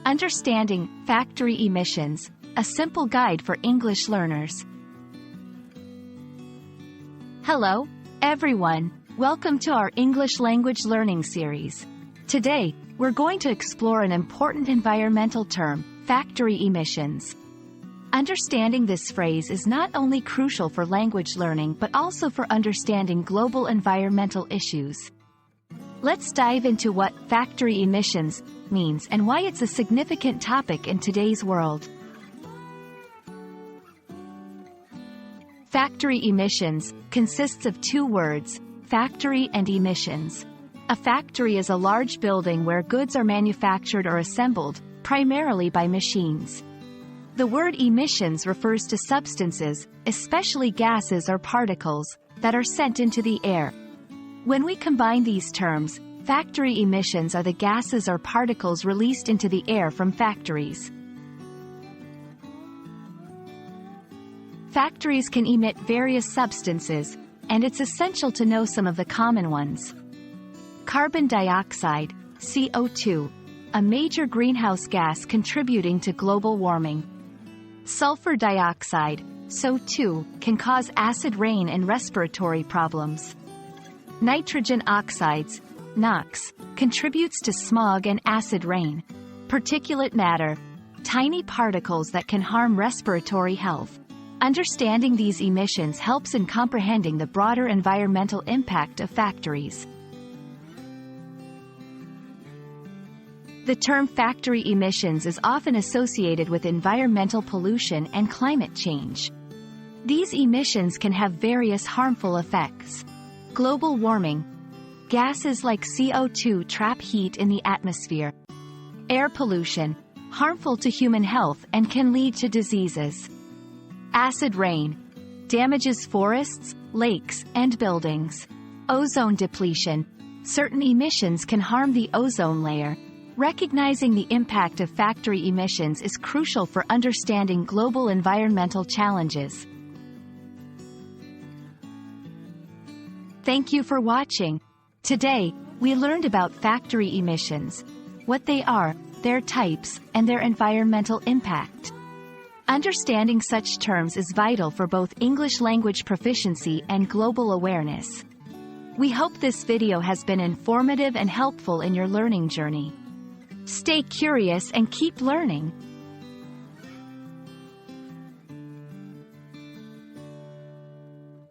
Understanding Factory Emissions, a simple guide for English learners. Hello, everyone. Welcome to our English language learning series. Today, we're going to explore an important environmental term, factory emissions. Understanding this phrase is not only crucial for language learning but also for understanding global environmental issues. Let's dive into what factory emissions means and why it's a significant topic in today's world. Factory emissions consists of two words, factory and emissions. A factory is a large building where goods are manufactured or assembled, primarily by machines. The word emissions refers to substances, especially gases or particles, that are sent into the air. When we combine these terms, factory emissions are the gases or particles released into the air from factories. Factories can emit various substances, and it's essential to know some of the common ones. Carbon dioxide, CO2, a major greenhouse gas contributing to global warming. Sulfur dioxide, SO2, can cause acid rain and respiratory problems. Nitrogen oxides, NOx, contributes to smog and acid rain. Particulate matter, tiny particles that can harm respiratory health. Understanding these emissions helps in comprehending the broader environmental impact of factories. The term factory emissions is often associated with environmental pollution and climate change. These emissions can have various harmful effects. Global warming. Gases like CO2 trap heat in the atmosphere. Air pollution, harmful to human health and can lead to diseases. Acid rain, damages forests, lakes, and buildings. Ozone depletion, certain emissions can harm the ozone layer. Recognizing the impact of factory emissions is crucial for understanding global environmental challenges. Thank you for watching. Today, we learned about factory emissions, what they are, their types, and their environmental impact. Understanding such terms is vital for both English language proficiency and global awareness. We hope this video has been informative and helpful in your learning journey. Stay curious and keep learning.